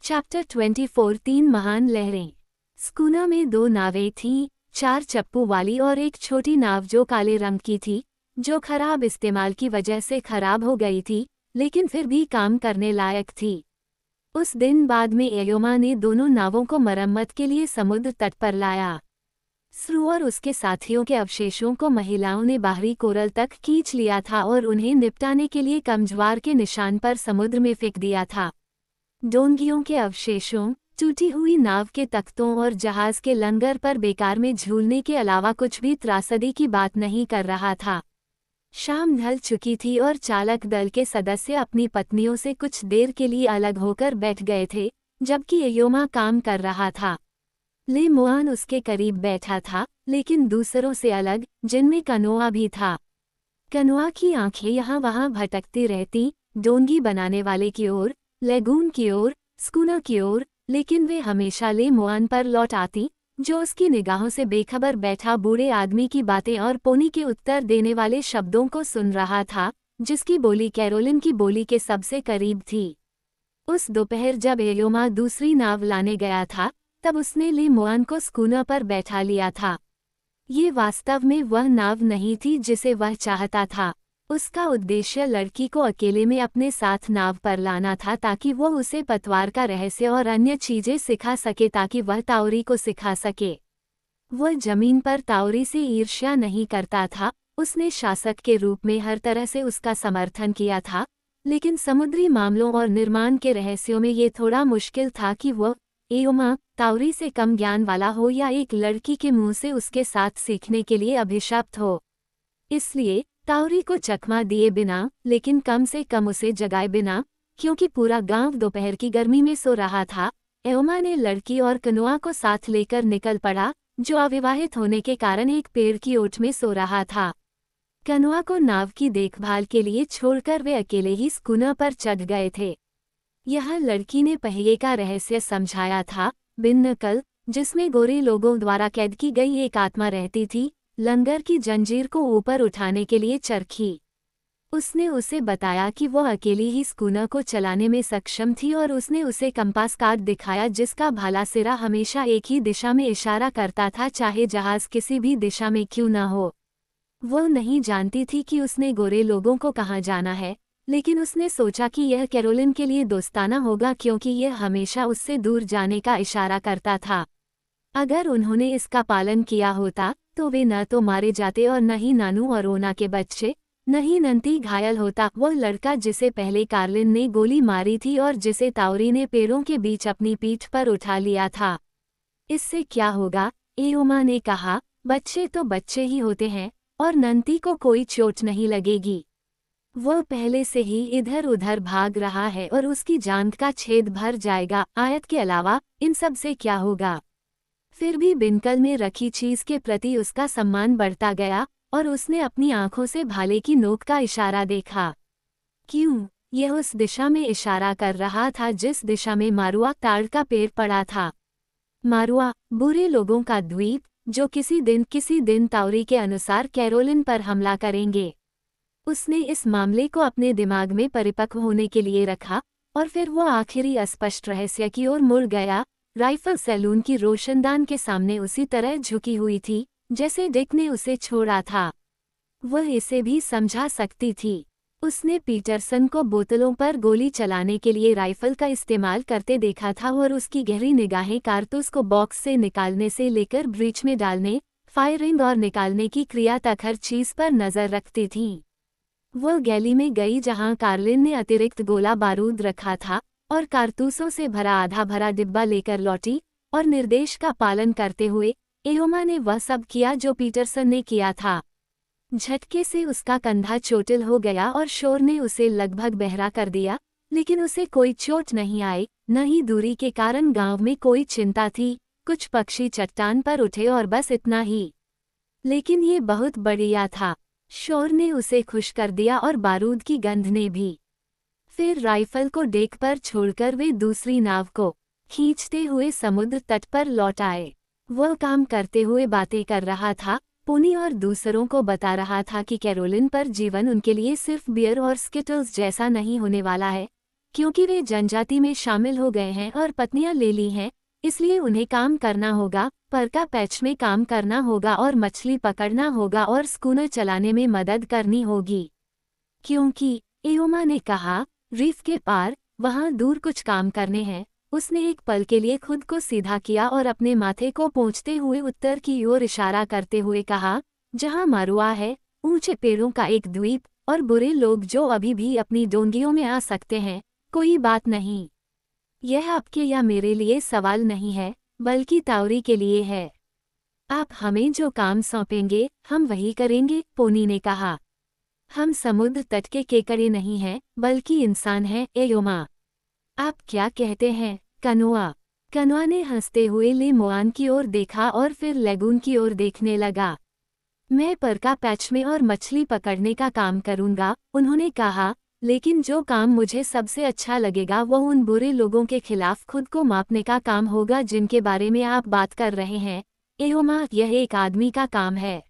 Chapter 24 3 महान लहरें। स्कूना में 2 नावें थीं, 4 चप्पू वाली और एक छोटी नाव जो काले रंग की थी, जो खराब इस्तेमाल की वजह से खराब हो गई थी, लेकिन फिर भी काम करने लायक थी। उस दिन बाद में एयोमा ने दोनों नावों को मरम्मत के लिए समुद्र तट पर लाया। स्रू और उसके साथियों के अवशेषों को महिलाओं ने बाहरी कोरल तक खींच लिया था और उन्हें निपटाने के लिए कमजवार के निशान पर समुद्र में फेंक दिया था। डोंगियों के अवशेषों, टूटी हुई नाव के तख्तों और जहाज के लंगर पर बेकार में झूलने के अलावा कुछ भी त्रासदी की बात नहीं कर रहा था। शाम ढल चुकी थी और चालक दल के सदस्य अपनी पत्नियों से कुछ देर के लिए अलग होकर बैठ गए थे, जबकि एयोमा काम कर रहा था। ले मुआन उसके करीब बैठा था, लेकिन दूसरों से अलग, जिनमें कनोआ भी था। कनोआ की आंखें यहाँ वहाँ भटकती रहती, डोंगी बनाने वाले की ओर, लेगून की ओर, स्कूना की ओर, लेकिन वे हमेशा ले मुआन पर लौट आती, जो उसकी निगाहों से बेखबर बैठा बूढ़े आदमी की बातें और पोनी के उत्तर देने वाले शब्दों को सुन रहा था, जिसकी बोली कैरोलिन की बोली के सबसे करीब थी। उस दोपहर जब एयोमा दूसरी नाव लाने गया था, तब उसने ले मुआन को स्कूना पर बैठा लिया था। ये वास्तव में वह नाव नहीं थी जिसे वह चाहता था। उसका उद्देश्य लड़की को अकेले में अपने साथ नाव पर लाना था ताकि वो उसे पतवार का रहस्य और अन्य चीजें सिखा सके ताकि वह ताओरी को सिखा सके। वह जमीन पर ताओरी से ईर्ष्या नहीं करता था, उसने शासक के रूप में हर तरह से उसका समर्थन किया था, लेकिन समुद्री मामलों और निर्माण के रहस्यों में ये थोड़ा मुश्किल था कि वह एयोमा ताओरी से कम ज्ञान वाला हो या एक लड़की के मुंह से उसके साथ सीखने के लिए अभिशप्त हो। इसलिए ताओरी को चकमा दिए बिना, लेकिन कम से कम उसे जगाए बिना, क्योंकि पूरा गांव दोपहर की गर्मी में सो रहा था, एयोमा ने लड़की और कनोआ को साथ लेकर निकल पड़ा, जो अविवाहित होने के कारण एक पेड़ की ओट में सो रहा था। कनोआ को नाव की देखभाल के लिए छोड़कर वे अकेले ही स्कूना पर चढ़ गए थे। यह लड़की ने पहिए का रहस्य समझाया था, बिन नकल, जिसमें गोरे लोगों द्वारा कैद की गई एक आत्मा रहती थी, लंगर की जंजीर को ऊपर उठाने के लिए चरखी। उसने उसे बताया कि वह अकेली ही स्कूना को चलाने में सक्षम थी और उसने उसे कंपास कार्ड दिखाया जिसका भाला सिरा हमेशा एक ही दिशा में इशारा करता था, चाहे जहाज किसी भी दिशा में क्यों न हो। वो नहीं जानती थी कि उसने गोरे लोगों को कहाँ जाना है, लेकिन उसने सोचा कि यह कैरोलिन के लिए दोस्ताना होगा क्योंकि यह हमेशा उससे दूर जाने का इशारा करता था। अगर उन्होंने इसका पालन किया होता तो वे न तो मारे जाते और न ही नानू और ओना के बच्चे, न ही नंती घायल होता। वह लड़का जिसे पहले कार्लिन ने गोली मारी थी और जिसे ताओरी ने पैरों के बीच अपनी पीठ पर उठा लिया था। इससे क्या होगा, एयोमा ने कहा, बच्चे तो बच्चे ही होते हैं और नंती को कोई चोट नहीं लगेगी। वह पहले से ही इधर उधर भाग रहा है और उसकी जांघ का छेद भर जाएगा। आयत के अलावा इन सब से क्या होगा? फिर भी बिनकल में रखी चीज के प्रति उसका सम्मान बढ़ता गया और उसने अपनी आंखों से भाले की नोक का इशारा देखा। क्यों? यह उस दिशा में इशारा कर रहा था जिस दिशा में मारुआ ताड़ का पेड़ पड़ा था। मारुआ, बुरे लोगों का द्वीप, जो किसी दिन ताओरी के अनुसार कैरोलिन पर हमला करेंगे। उसने इस मामले को अपने दिमाग में परिपक्व होने के लिए रखा और फिर वो आखिरी अस्पष्ट रहस्य की ओर मुड़ गया। राइफल सैलून की रोशनदान के सामने उसी तरह झुकी हुई थी जैसे डिक ने उसे छोड़ा था। वह इसे भी समझा सकती थी। उसने पीटरसन को बोतलों पर गोली चलाने के लिए राइफल का इस्तेमाल करते देखा था और उसकी गहरी निगाहें कारतूस को बॉक्स से निकालने से लेकर ब्रीच में डालने, फायरिंग और निकालने की क्रिया तक हर चीज पर नजर रखती थीं। वह गैली में गई जहां कार्लिन ने अतिरिक्त गोला बारूद रखा था और कारतूसों से भरा आधा भरा डिब्बा लेकर लौटी और निर्देश का पालन करते हुए एयोमा ने वह सब किया जो पीटरसन ने किया था। झटके से उसका कंधा चोटिल हो गया और शोर ने उसे लगभग बहरा कर दिया, लेकिन उसे कोई चोट नहीं आई, न ही दूरी के कारण गांव में कोई चिंता थी। कुछ पक्षी चट्टान पर उठे और बस इतना ही। लेकिन ये बहुत बढ़िया था। शोर ने उसे खुश कर दिया और बारूद की गंध ने भी। फिर राइफल को डेक पर छोड़कर वे दूसरी नाव को खींचते हुए समुद्र तट पर लौट आए। वह काम करते हुए बातें कर रहा था, पोनी और दूसरों को बता रहा था कि कैरोलिन पर जीवन उनके लिए सिर्फ बियर और स्किटल्स जैसा नहीं होने वाला है, क्योंकि वे जनजाति में शामिल हो गए हैं और पत्नियां ले ली हैं, इसलिए उन्हें काम करना होगा, परका पैच में काम करना होगा और मछली पकड़ना होगा और स्कूनर चलाने में मदद करनी होगी। क्योंकि एओमा ने कहा, रीफ के पार, वहां दूर कुछ काम करने हैं। उसने एक पल के लिए खुद को सीधा किया और अपने माथे को पोंछते हुए उत्तर की ओर इशारा करते हुए कहा, जहां मारुआ है, ऊंचे पेड़ों का एक द्वीप, और बुरे लोग जो अभी भी अपनी डोंगियों में आ सकते हैं, कोई बात नहीं। यह आपके या मेरे लिए सवाल नहीं है, बल्कि ताउरी के लिए है। आप हमें जो काम सौंपेंगे, हम वही करेंगे, पोनी ने कहा। हम समुद्र तट के केकड़े नहीं हैं, बल्कि इंसान हैं, एयोमा। आप क्या कहते हैं, कनोआ? कनोआ ने हंसते हुए ले मोआन की ओर देखा और फिर लेगून की ओर देखने लगा। मैं परका पैच में और मछली पकड़ने का काम करूंगा, उन्होंने कहा, लेकिन जो काम मुझे सबसे अच्छा लगेगा वो उन बुरे लोगों के खिलाफ खुद को मापने का काम होगा जिनके बारे में आप बात कर रहे हैं, एयोमा। यह एक आदमी का काम है।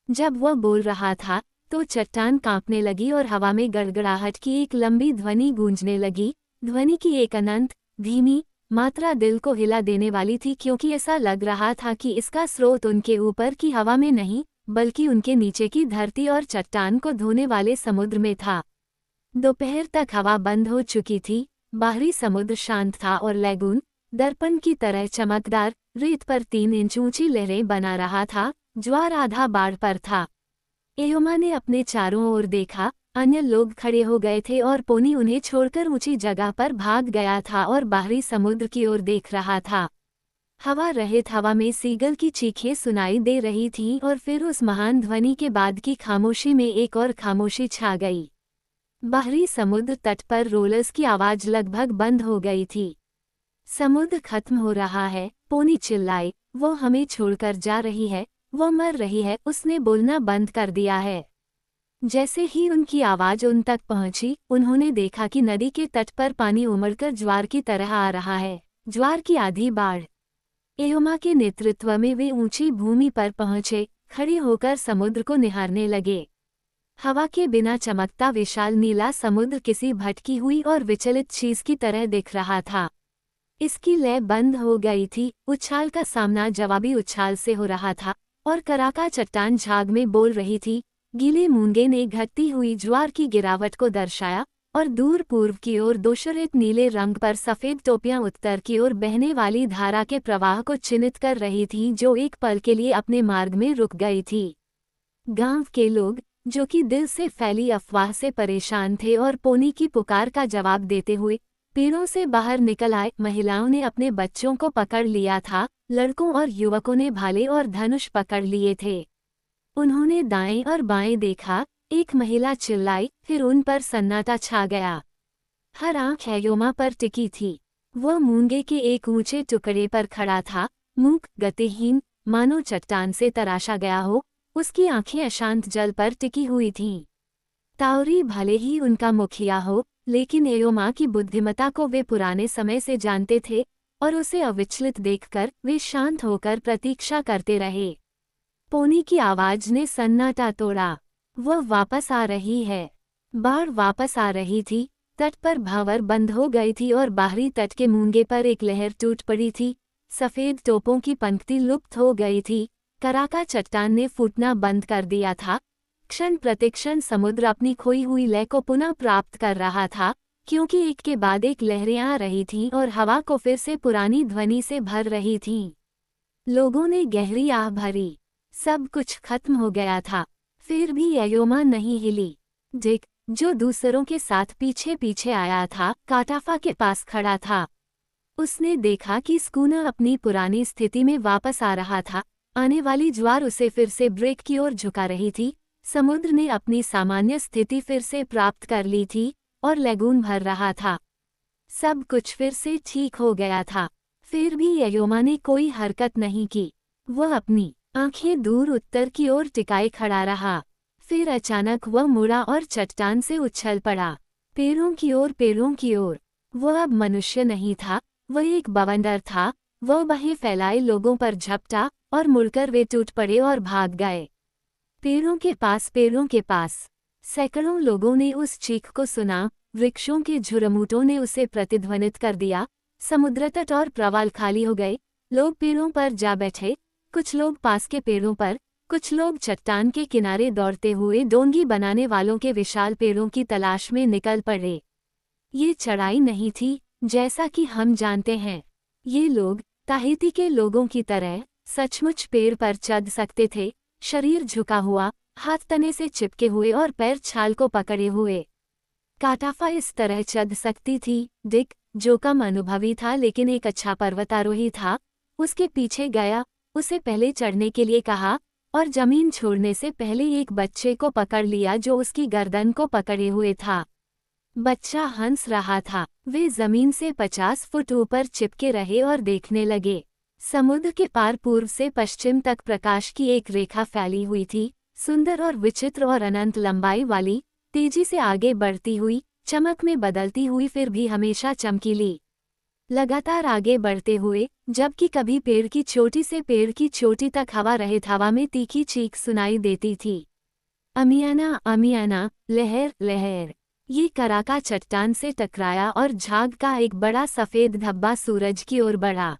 जब वह बोल रहा था तो चट्टान कांपने लगी और हवा में गड़गड़ाहट की एक लंबी ध्वनि गूंजने लगी। ध्वनि की एक अनंत, धीमी मात्रा दिल को हिला देने वाली थी, क्योंकि ऐसा लग रहा था कि इसका स्रोत उनके ऊपर की हवा में नहीं, बल्कि उनके नीचे की धरती और चट्टान को धोने वाले समुद्र में था। दोपहर तक हवा बंद हो चुकी थी, बाहरी समुद्र शांत था और लेगून, दर्पण की तरह चमकदार, रेत पर 3 इंच ऊंची लहरें बना रहा था। ज्वार आधा बाढ़ पर था। एयोमा ने अपने चारों ओर देखा, अन्य लोग खड़े हो गए थे और पोनी उन्हें छोड़कर ऊंची जगह पर भाग गया था और बाहरी समुद्र की ओर देख रहा था। हवा रहित हवा में सीगल की चीखें सुनाई दे रही थीं और फिर उस महान ध्वनि के बाद की खामोशी में एक और खामोशी छा गई। बाहरी समुद्र तट पर रोलर्स की आवाज लगभग बंद हो गई थी। समुद्र खत्म हो रहा है, पोनी चिल्लाई, वो हमें छोड़कर जा रही है, वो मर रही है। उसने बोलना बंद कर दिया है। जैसे ही उनकी आवाज उन तक पहुंची, उन्होंने देखा कि नदी के तट पर पानी उमड़कर ज्वार की तरह आ रहा है, ज्वार की आधी बाढ़। एयोमा के नेतृत्व में वे ऊंची भूमि पर पहुंचे, खड़े होकर समुद्र को निहारने लगे। हवा के बिना चमकता विशाल नीला समुद्र किसी भटकी हुई और विचलित चीज की तरह दिख रहा था। इसकी लय बंद हो गई थी, उछाल का सामना जवाबी उछाल से हो रहा था और कराका चट्टान झाग में बोल रही थी। गीले मूंगे ने घटती हुई ज्वार की गिरावट को दर्शाया और दूर पूर्व की ओर दोशरित नीले रंग पर सफेद टोपियां उत्तर की ओर बहने वाली धारा के प्रवाह को चिन्हित कर रही थीं, जो एक पल के लिए अपने मार्ग में रुक गई थी। गांव के लोग, जो कि दिल से फैली अफवाह से परेशान थे और पोनी की पुकार का जवाब देते हुए पेड़ों से बाहर निकल आए। महिलाओं ने अपने बच्चों को पकड़ लिया था, लड़कों और युवकों ने भाले और धनुष पकड़ लिए थे। उन्होंने दाएं और बाएं देखा, एक महिला चिल्लाई, फिर उन पर सन्नाटा छा गया। हर आंख एयोमा पर टिकी थी। वह मूंगे के एक ऊंचे टुकड़े पर खड़ा था, मूक, गतिहीन, मानो चट्टान से तराशा गया हो। उसकी आंखें अशांत जल पर टिकी हुई थीं। ताउरी भले ही उनका मुखिया हो, लेकिन एयोमा की बुद्धिमत्ता को वे पुराने समय से जानते थे और उसे अविचलित देखकर वे शांत होकर प्रतीक्षा करते रहे। पोनी की आवाज ने सन्नाटा तोड़ा। वह वापस आ रही है। बाढ़ वापस आ रही थी। तट पर भावर बंद हो गई थी और बाहरी तट के मूंगे पर एक लहर टूट पड़ी थी। सफेद टोपों की पंक्ति लुप्त हो गई थी। कराका चट्टान ने फूटना बंद कर दिया था। क्षण प्रतिक्षण समुद्र अपनी खोई हुई लय को पुनः प्राप्त कर रहा था, क्योंकि एक के बाद एक लहरें आ रही थीं और हवा को फिर से पुरानी ध्वनि से भर रही थीं। लोगों ने गहरी आह भरी। सब कुछ खत्म हो गया था। फिर भी एयोमा नहीं हिली। डिक, जो दूसरों के साथ पीछे पीछे आया था, काटाफा के पास खड़ा था। उसने देखा कि स्कूनर अपनी पुरानी स्थिति में वापस आ रहा था। आने वाली ज्वार उसे फिर से ब्रेक की ओर झुका रही थी। समुद्र ने अपनी सामान्य स्थिति फिर से प्राप्त कर ली थी और लेगून भर रहा था। सब कुछ फिर से ठीक हो गया था। फिर भी एयोमा ने कोई हरकत नहीं की। वह अपनी आंखें दूर उत्तर की ओर टिकाए खड़ा रहा। फिर अचानक वह मुड़ा और चट्टान से उछल पड़ा, पेड़ों की ओर, पेड़ों की ओर। वह अब मनुष्य नहीं था, वह एक बवंडर था। वह बाहें फैलाए लोगों पर झपटा और मुड़कर वे टूट पड़े और भाग गए। पेड़ों के पास, पेड़ों के पास। सैकड़ों लोगों ने उस चीख को सुना, वृक्षों के झुरमुटों ने उसे प्रतिध्वनित कर दिया, समुद्र तट और प्रवाल खाली हो गए, लोग पेड़ों पर जा बैठे, कुछ लोग पास के पेड़ों पर, कुछ लोग चट्टान के किनारे दौड़ते हुए डोंगी बनाने वालों के विशाल पेड़ों की तलाश में निकल पड़े। ये चढ़ाई नहीं थी, जैसा कि हम जानते हैं। ये लोग, ताहिती के लोगों की तरह, सचमुच पेड़ पर चढ़ सकते थे, शरीर झुका हुआ, हाथ तने से चिपके हुए और पैर छाल को पकड़े हुए। काटाफा इस तरह चढ़ सकती थी। डिक, जो कम अनुभवी था लेकिन एक अच्छा पर्वतारोही था, उसके पीछे गया, उसे पहले चढ़ने के लिए कहा और जमीन छोड़ने से पहले एक बच्चे को पकड़ लिया जो उसकी गर्दन को पकड़े हुए था। बच्चा हंस रहा था। वे जमीन से 50 फुट ऊपर चिपके रहे और देखने लगे। समुद्र के पार पूर्व से पश्चिम तक प्रकाश की एक रेखा फैली हुई थी, सुंदर और विचित्र और अनंत लंबाई वाली, तेजी से आगे बढ़ती हुई, चमक में बदलती हुई फिर भी हमेशा चमकीली। लगातार आगे बढ़ते हुए, जबकि कभी पेड़ की चोटी से पेड़ की चोटी तक हवा रहित हवा में तीखी चीख सुनाई देती थी। अमियाना अमियाना, लहर लहर। ये कराका चट्टान से टकराया और झाग का एक बड़ा सफ़ेद धब्बा सूरज की ओर बढ़ा।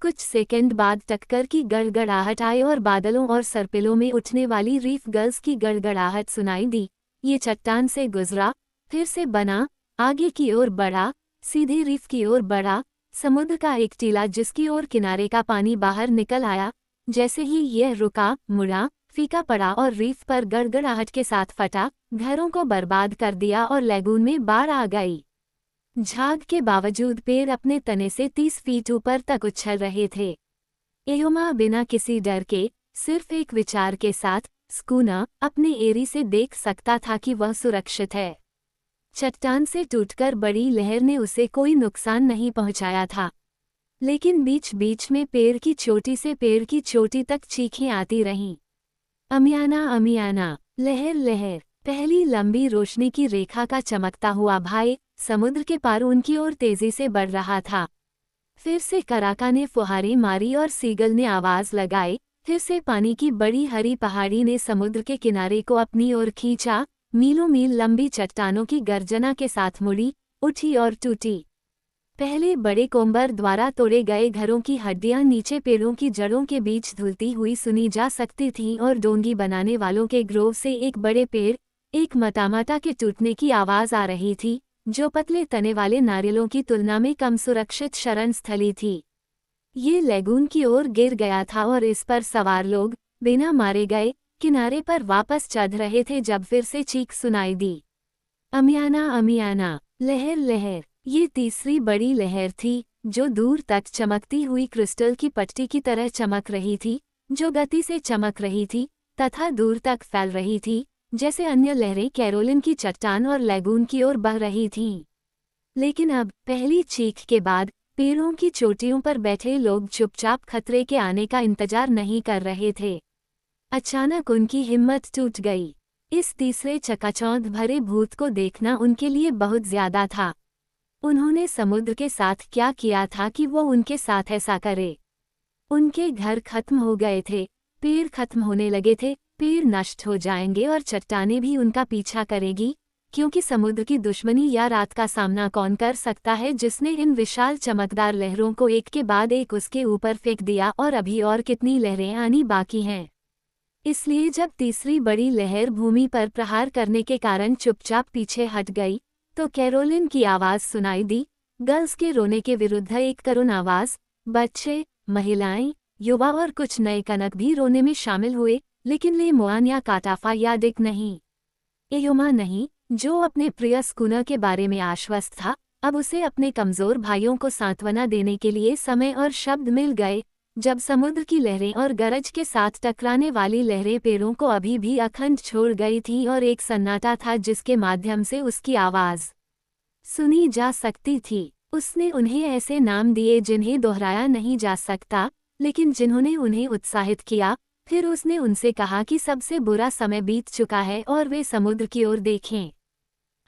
कुछ सेकंड बाद टक्कर की गड़गड़ाहट आई और बादलों और सर्पिलों में उठने वाली रीफ गर्ल्स की गड़गड़ाहट सुनाई दी। ये चट्टान से गुजरा, फिर से बना, आगे की ओर बढ़ा, सीधे रीफ की ओर बढ़ा, समुद्र का एक टीला जिसकी ओर किनारे का पानी बाहर निकल आया। जैसे ही यह रुका, मुड़ा, फीका पड़ा और रीफ पर गड़गड़ाहट के साथ फटा, घरों को बर्बाद कर दिया और लैगून में बाढ़ आ गई। झाग के बावजूद पेड़ अपने तने से 30 फीट ऊपर तक उछल रहे थे। एयोमा बिना किसी डर के, सिर्फ एक विचार के साथ, स्कूना अपने एरी से देख सकता था कि वह सुरक्षित है। चट्टान से टूटकर बड़ी लहर ने उसे कोई नुकसान नहीं पहुंचाया था, लेकिन बीच बीच में पेड़ की चोटी से पेड़ की चोटी तक चीखें आती रहीं। अमियाना अमियाना, लहर लहर। पहली लंबी रोशनी की रेखा का चमकता हुआ भाई समुद्र के पार उनकी ओर तेजी से बढ़ रहा था। फिर से कराका ने फुहारें मारी और सीगल ने आवाज लगाई। फिर से पानी की बड़ी हरी पहाड़ी ने समुद्र के किनारे को अपनी ओर खींचा। मीलों मील लंबी चट्टानों की गर्जना के साथ मुड़ी, उठी और टूटी। पहले बड़े कोम्बर द्वारा तोड़े गए घरों की हड्डियां नीचे पेड़ों की जड़ों के बीच धुलती हुई सुनी जा सकती थीं और डोंगी बनाने वालों के ग्रोव से एक बड़े पेड़, एक मटामाटा के टूटने की आवाज आ रही थी, जो पतले तने वाले नारियलों की तुलना में कम सुरक्षित शरण स्थली थी। ये लैगून की ओर गिर गया था और इस पर सवार लोग, बिना मारे गए, किनारे पर वापस चढ़ रहे थे जब फिर से चीख सुनाई दी। अमियाना अमियाना, लहर लहर। ये तीसरी बड़ी लहर थी, जो दूर तक चमकती हुई क्रिस्टल की पट्टी की तरह चमक रही थी, जो गति से चमक रही थी तथा दूर तक फैल रही थी, जैसे अन्य लहरें कैरोलिन की चट्टान और लैगून की ओर बह रही थीं। लेकिन अब, पहली चीख के बाद, पेड़ों की चोटियों पर बैठे लोग चुपचाप खतरे के आने का इंतजार नहीं कर रहे थे। अचानक उनकी हिम्मत टूट गई। इस तीसरे चकाचौंध भरे भूत को देखना उनके लिए बहुत ज्यादा था। उन्होंने समुद्र के साथ क्या किया था कि वो उनके साथ ऐसा करे? उनके घर खत्म हो गए थे, पेड़ खत्म होने लगे थे, पेड़ नष्ट हो जाएंगे और चट्टानें भी उनका पीछा करेगी, क्योंकि समुद्र की दुश्मनी या रात का सामना कौन कर सकता है जिसने इन विशाल चमकदार लहरों को एक के बाद एक उसके ऊपर फेंक दिया और अभी और कितनी लहरें आनी बाकी हैं। इसलिए जब तीसरी बड़ी लहर भूमि पर प्रहार करने के कारण चुपचाप पीछे हट गई, तो कैरोलिन की आवाज सुनाई दी, गर्ल्स के रोने के विरुद्ध एक करुण आवाज। बच्चे, महिलाएं, युवा और कुछ नए कनक भी रोने में शामिल हुए, लेकिन लेमुआन या काटाफा या डिक नहीं। एयोमा नहीं, जो अपने प्रिय स्कूनर के बारे में आश्वस्त था। अब उसे अपने कमजोर भाइयों को सांत्वना देने के लिए समय और शब्द मिल गए। जब समुद्र की लहरें और गरज के साथ टकराने वाली लहरें पेड़ों को अभी भी अखंड छोड़ गई थीं और एक सन्नाटा था जिसके माध्यम से उसकी आवाज सुनी जा सकती थी। उसने उन्हें ऐसे नाम दिए जिन्हें दोहराया नहीं जा सकता, लेकिन जिन्होंने उन्हें उत्साहित किया। फिर उसने उनसे कहा कि सबसे बुरा समय बीत चुका है और वे समुद्र की ओर देखें।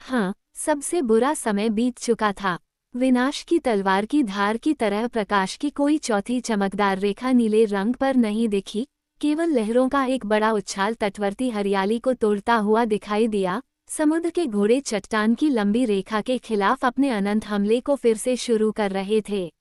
हाँ, सबसे बुरा समय बीत चुका था। विनाश की तलवार की धार की तरह प्रकाश की कोई चौथी चमकदार रेखा नीले रंग पर नहीं दिखी, केवल लहरों का एक बड़ा उछाल तटवर्ती हरियाली को तोड़ता हुआ दिखाई दिया। समुद्र के घोड़े चट्टान की लंबी रेखा के खिलाफ अपने अनंत हमले को फिर से शुरू कर रहे थे।